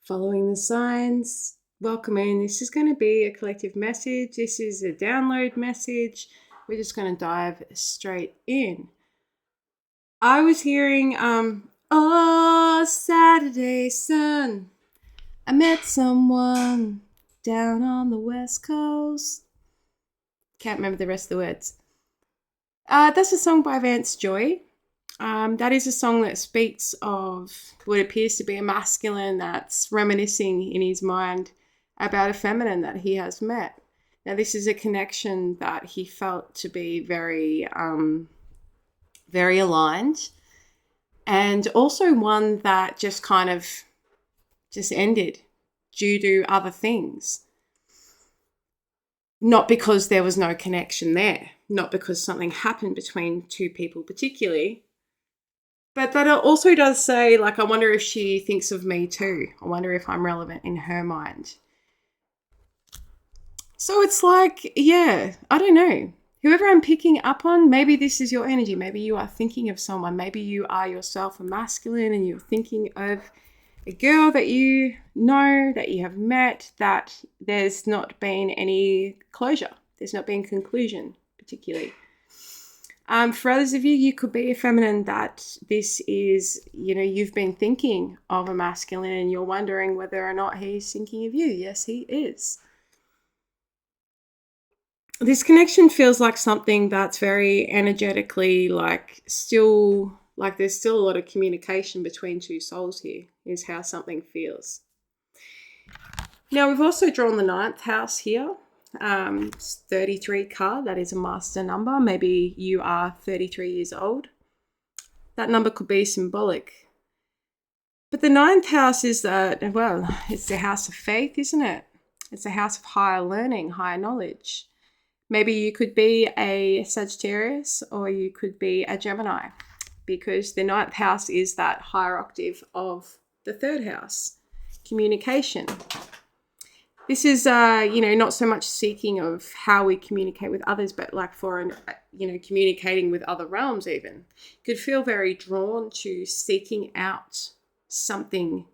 Following the signs, welcome in. This is going to be a collective message. This is a download message. We're just going to dive straight in. I was hearing, oh, Saturday sun, I met someone down on the West Coast. Can't remember the rest of the words. That's a song by Vance Joy. That is a song that speaks of what appears to be a masculine that's reminiscing in his mind about a feminine that he has met. Now, this is a connection that he felt to be very, very aligned, and also one that just kind of just ended due to other things. Not because there was no connection there, not because something happened between two people particularly, but that it also does say, like, I wonder if she thinks of me too. I wonder if I'm relevant in her mind. So it's like, yeah, I don't know. Whoever I'm picking up on, maybe this is your energy. Maybe you are thinking of someone. Maybe you are yourself a masculine and you're thinking of a girl that you know, that you have met, that there's not been any closure. There's not been conclusion, particularly. For others of you, you could be a feminine that this is, you've been thinking of a masculine and you're wondering whether or not he's thinking of you. Yes, he is. This connection feels like something that's very energetically still, there's still a lot of communication between two souls here, is how something feels. Now, we've also drawn the 9th house here. 33 card, that is a master number. Maybe you are 33 years old. That number could be symbolic. But the 9th house is it's the house of faith, isn't it? It's a house of higher learning, higher knowledge. Maybe you could be a Sagittarius or you could be a Gemini, because the 9th house is that higher octave of the 3rd house, communication. This is, not so much seeking of how we communicate with others, but communicating with other realms even. Could feel very drawn to seeking out something,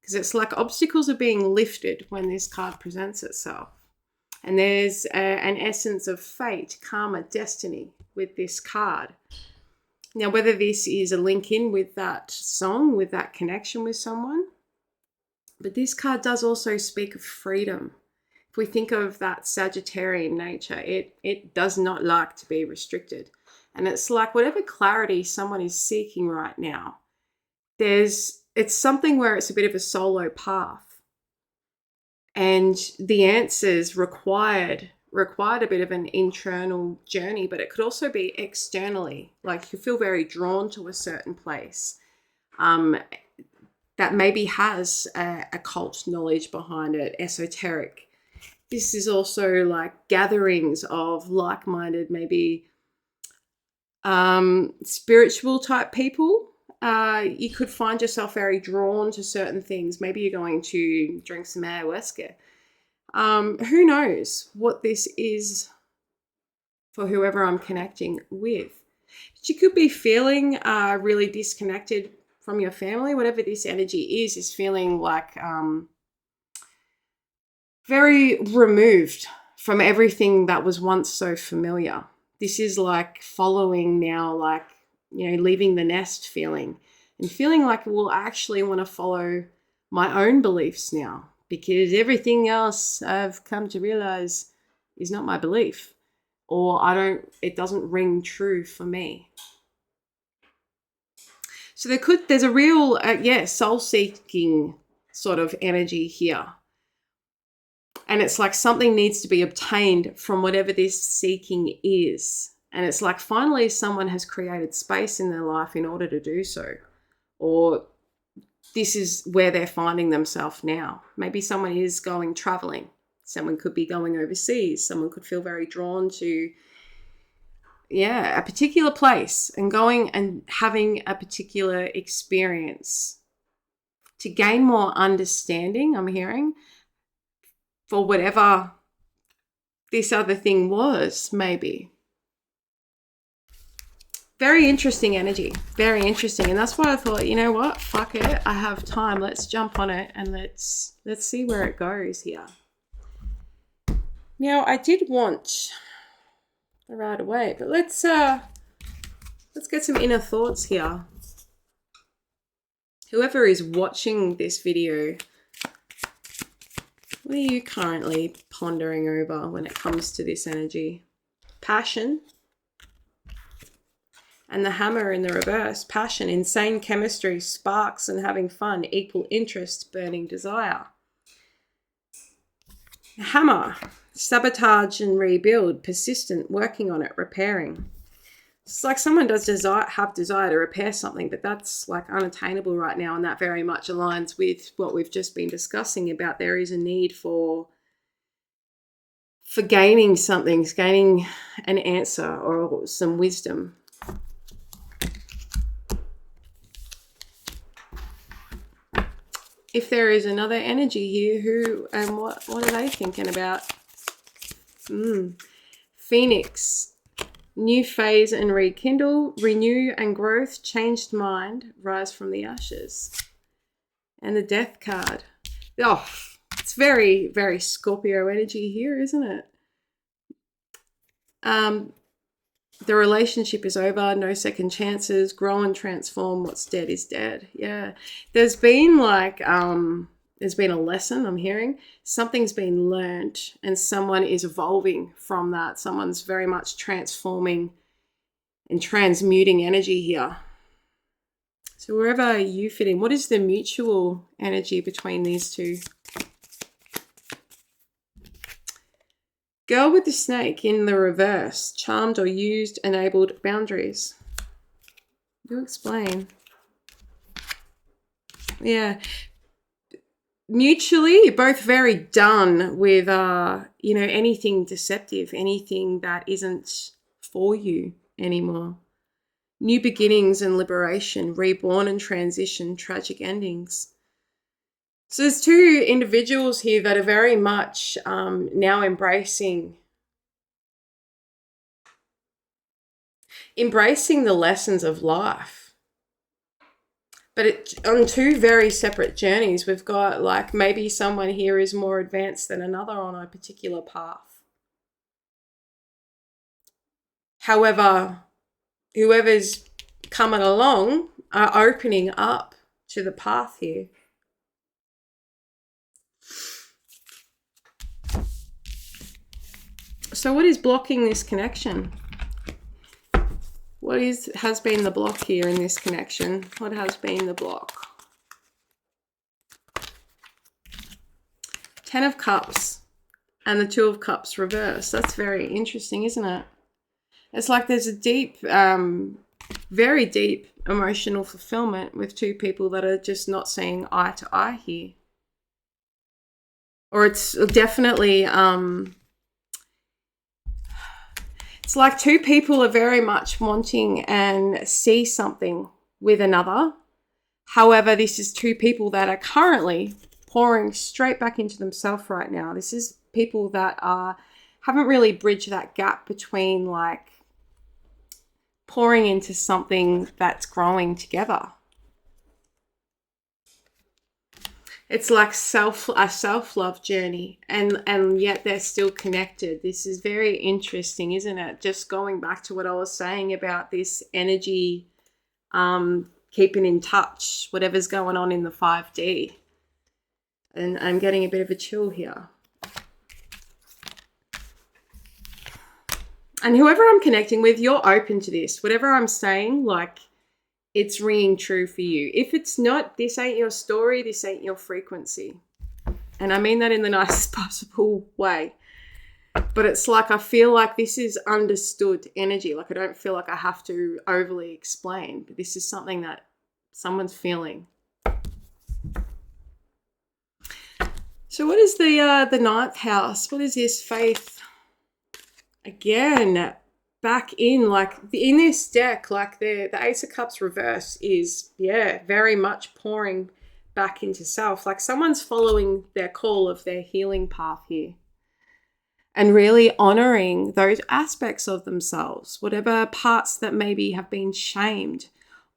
because it's like obstacles are being lifted when this card presents itself. And there's an essence of fate, karma, destiny with this card. Now, whether this is a link in with that song, with that connection with someone, but this card does also speak of freedom. If we think of that Sagittarian nature, it does not like to be restricted. And it's like whatever clarity someone is seeking right now, it's something where it's a bit of a solo path. And the answers required a bit of an internal journey, but it could also be externally. Like you feel very drawn to a certain place. That maybe has occult knowledge behind it, esoteric. This is also like gatherings of like-minded, maybe spiritual type people. You could find yourself very drawn to certain things. Maybe you're going to drink some ayahuasca. Who knows what this is for whoever I'm connecting with. But you could be feeling really disconnected from your family. Whatever this energy is feeling like very removed from everything that was once so familiar. This is like following now, leaving the nest feeling, and feeling like, well, I actually want to follow my own beliefs now, because everything else I've come to realize is not my belief, or it doesn't ring true for me. So there's a real, soul-seeking sort of energy here. And it's like something needs to be obtained from whatever this seeking is. And it's like finally someone has created space in their life in order to do so. Or this is where they're finding themselves now. Maybe someone is going traveling. Someone could be going overseas. Someone could feel very drawn to a particular place and going and having a particular experience to gain more understanding, I'm hearing, for whatever this other thing was, maybe. Very interesting energy. Very interesting. And that's why I thought, you know what? Fuck it. I have time. Let's jump on it and let's see where it goes here. Now, I did want right away, but let's get some inner thoughts here. Whoever is watching this video, what are you currently pondering over when it comes to this energy? Passion. And the hammer in the reverse. Passion, insane chemistry, sparks and having fun, equal interest, burning desire. Hammer, sabotage and rebuild, persistent, working on it, repairing. It's like someone does have desire to repair something, but that's like unattainable right now, and that very much aligns with what we've just been discussing about there is a need for gaining something, gaining an answer or some wisdom. If there is another energy here, who and what are they thinking about? Phoenix, new phase and rekindle, renew and growth, changed mind, rise from the ashes. And the death card. Oh, it's very, very Scorpio energy here, isn't it? The relationship is over, no second chances, grow and transform, what's dead is dead. Yeah. There's been like, there's been a lesson I'm hearing. Something's been learned and someone is evolving from that. Someone's very much transforming and transmuting energy here. So wherever you fit in, what is the mutual energy between these two? Girl with the snake in the reverse, charmed or used, enabled, boundaries. You explain. Yeah. Mutually, you're both very done with, anything deceptive, anything that isn't for you anymore. New beginnings and liberation, reborn and transition, tragic endings. So there's two individuals here that are very much now embracing the lessons of life. But on two very separate journeys. We've got like maybe someone here is more advanced than another on a particular path. However, whoever's coming along are opening up to the path here. So what is blocking this connection? What has been the block here in this connection? What has been the block? 10 of Cups and the 2 of Cups reverse. That's very interesting, isn't it? It's like there's a deep, very deep emotional fulfillment with two people that are just not seeing eye to eye here. Or it's definitely... it's like two people are very much wanting and see something with another. However, this is two people that are currently pouring straight back into themselves right now. This is people that haven't really bridged that gap between like pouring into something that's growing together. It's like a self-love journey, and yet they're still connected. This is very interesting, isn't it? Just going back to what I was saying about this energy, keeping in touch, whatever's going on in the 5D. And I'm getting a bit of a chill here. And whoever I'm connecting with, you're open to this. Whatever I'm saying, like, it's ringing true for you. If it's not, this ain't your story, this ain't your frequency. And I mean that in the nicest possible way. But it's like I feel like this is understood energy. Like I don't feel like I have to overly explain. But this is something that someone's feeling. So what is the 9th house? What is this? Faith. Again, back in, like in this deck, like the Ace of Cups reverse is, very much pouring back into self. Like someone's following their call of their healing path here. and really honoring those aspects of themselves, whatever parts that maybe have been shamed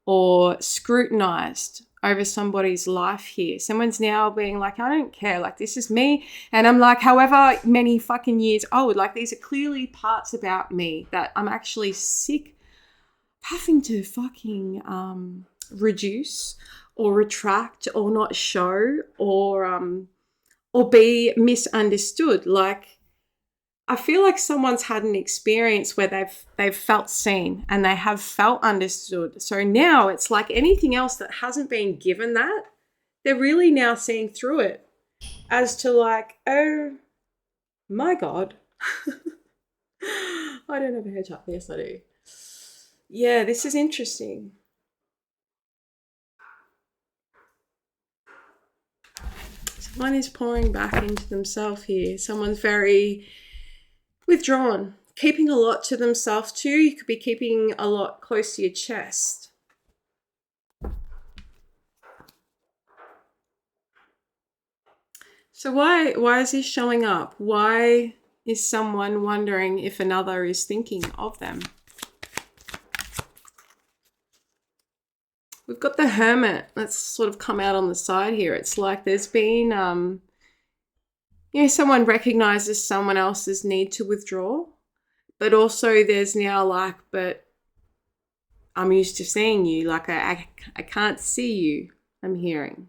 or scrutinized over somebody's life here. Someone's now being like, I don't care, like, this is me. And I'm like, however many fucking years old, like, these are clearly parts about me that I'm actually sick of having to fucking reduce or retract or not show or be misunderstood. Like, I feel like someone's had an experience where they've felt seen and they have felt understood. So now it's like anything else that hasn't been given that, they're really now seeing through it as to like, oh my God. I don't have a hair tuck. Yes, I do. Yeah, this is interesting. Someone is pouring back into themselves here. Someone's very withdrawn, keeping a lot to themselves too. You could be keeping a lot close to your chest. So why is this showing up? Why is someone wondering if another is thinking of them? We've got the Hermit. That's sort of come out on the side here. It's like there's been, someone recognizes someone else's need to withdraw, but also there's now like, but I'm used to seeing you. Like I can't see you. I'm hearing.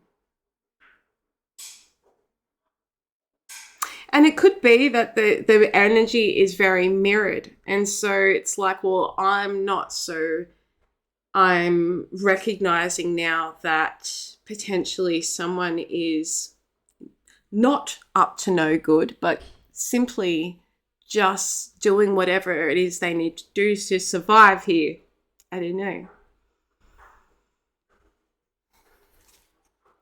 And it could be that the energy is very mirrored. And so it's like, well, I'm recognizing now that potentially someone is not up to no good, but simply just doing whatever it is they need to do to survive here. I don't know.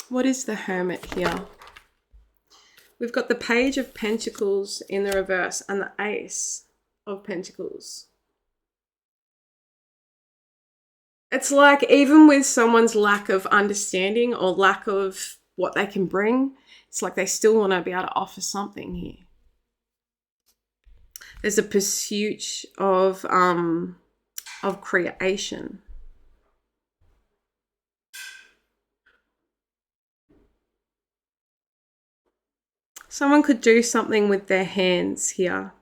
What is the Hermit here? We've got the Page of Pentacles in the reverse and the Ace of Pentacles. It's like even with someone's lack of understanding or lack of what they can bring, it's like they still want to be able to offer something here. There's a pursuit of creation. Someone could do something with their hands here.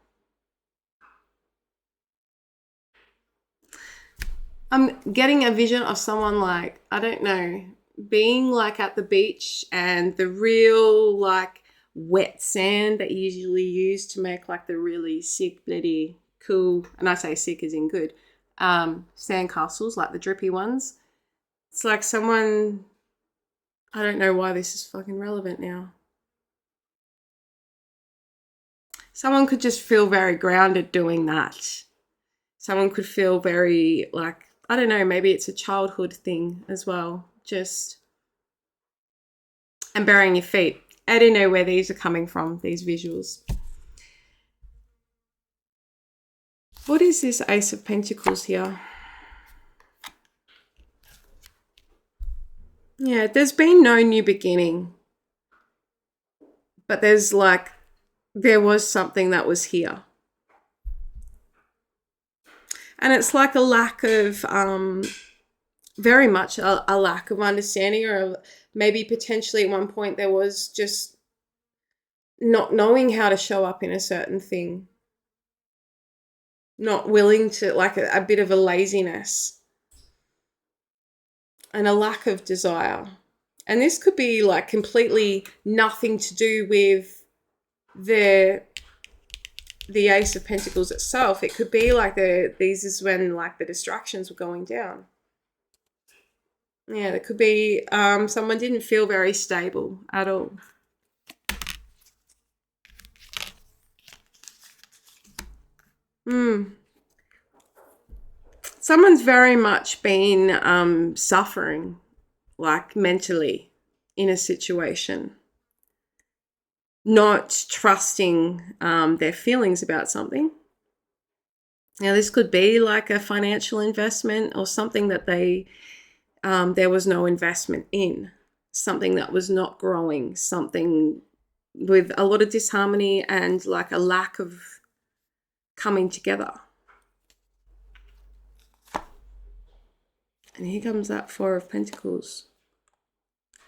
I'm getting a vision of someone like, I don't know, being like at the beach and the real like wet sand that you usually use to make like the really sick, bloody, cool, and I say sick as in good, sand castles, like the drippy ones. It's like someone, I don't know why this is fucking relevant now. Someone could just feel very grounded doing that. Someone could feel very like, I don't know, maybe it's a childhood thing as well. And burying your feet. I don't know where these are coming from, these visuals. What is this Ace of Pentacles here? Yeah, there's been no new beginning. But there was something that was here. And it's like a lack of, very much a lack of understanding, or maybe potentially at one point there was just not knowing how to show up in a certain thing. Not willing to, like a bit of a laziness and a lack of desire. And this could be like completely nothing to do with the Ace of Pentacles itself. It could be like these is when like the distractions were going down. Yeah, there could be someone didn't feel very stable at all. Someone's very much been suffering, like mentally, in a situation. Not trusting their feelings about something. Now, this could be like a financial investment or something that there was no investment in, something that was not growing, something with a lot of disharmony and like a lack of coming together. And here comes that Four of Pentacles.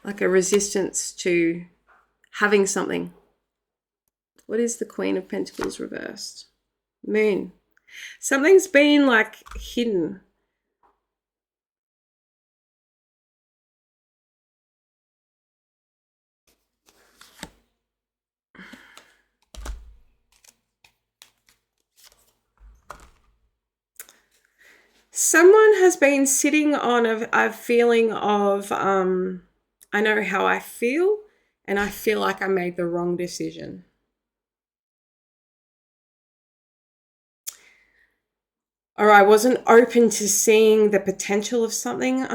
Like a resistance to having something. What is the Queen of Pentacles reversed? Moon. Something's been like hidden. Someone has been sitting on a feeling of, I know how I feel, and I feel like I made the wrong decision. Or I wasn't open to seeing the potential of something.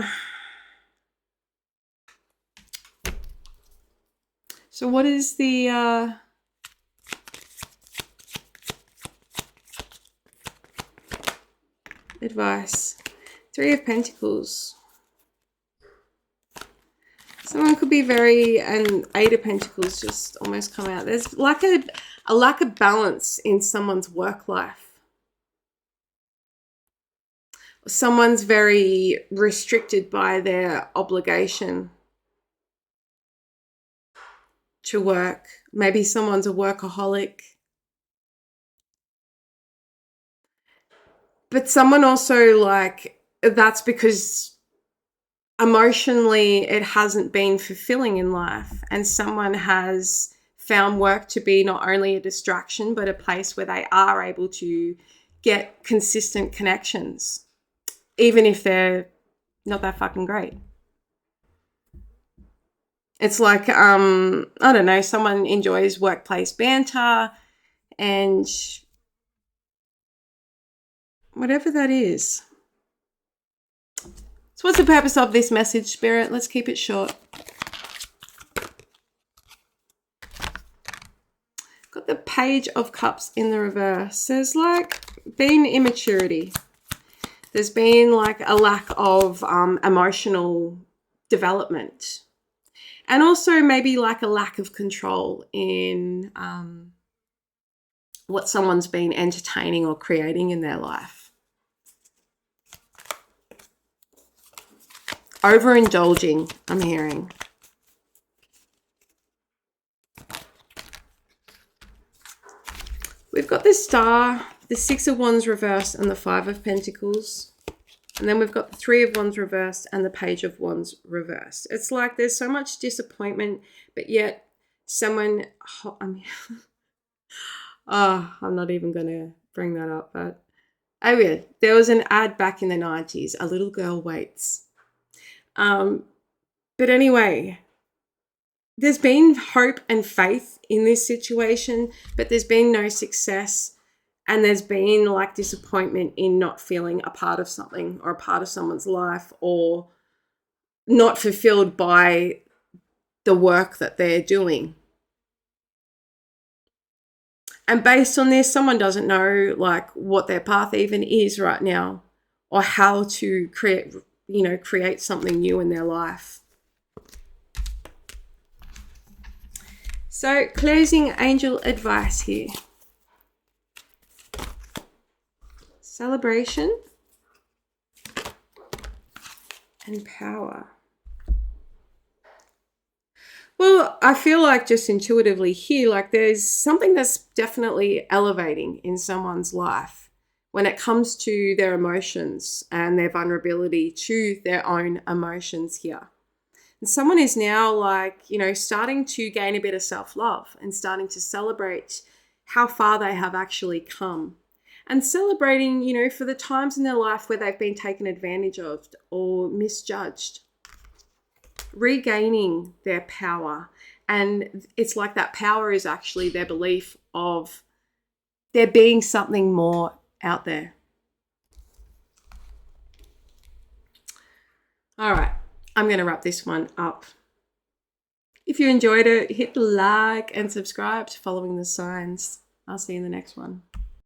So what is the... advice? Three of Pentacles. Someone could be very, and Eight of Pentacles just almost come out. There's like a lack of balance in someone's work life. Someone's very restricted by their obligation to work. Maybe someone's a workaholic. But someone also, like, that's because emotionally it hasn't been fulfilling in life, and someone has found work to be not only a distraction but a place where they are able to get consistent connections, even if they're not that fucking great. It's like, I don't know, someone enjoys workplace banter and whatever that is. So what's the purpose of this message, Spirit? Let's keep it short. Got the Page of Cups in the reverse. There's like been immaturity. There's been like a lack of emotional development. And also maybe like a lack of control in what someone's been entertaining or creating in their life. Overindulging, I'm hearing. We've got the Star, the Six of Wands reversed, and the Five of Pentacles. And then we've got the Three of Wands reversed and the Page of Wands reversed. It's like there's so much disappointment, but yet someone... I'm not even going to bring that up, but... Oh yeah, there was an ad back in the 90s, A Little Girl Waits. But anyway, there's been hope and faith in this situation, but there's been no success, and there's been like disappointment in not feeling a part of something or a part of someone's life, or not fulfilled by the work that they're doing. And based on this, someone doesn't know like what their path even is right now, or how to create something new in their life. So closing angel advice here. Celebration and power. Well, I feel like just intuitively here, like there's something that's definitely elevating in someone's life when it comes to their emotions and their vulnerability to their own emotions here. And someone is now like, starting to gain a bit of self-love and starting to celebrate how far they have actually come. And celebrating, for the times in their life where they've been taken advantage of or misjudged. Regaining their power. And it's like that power is actually their belief of there being something more out there. All right, I'm going to wrap this one up. If you enjoyed it, hit the like and subscribe to Following the Signs. I'll see you in the next one.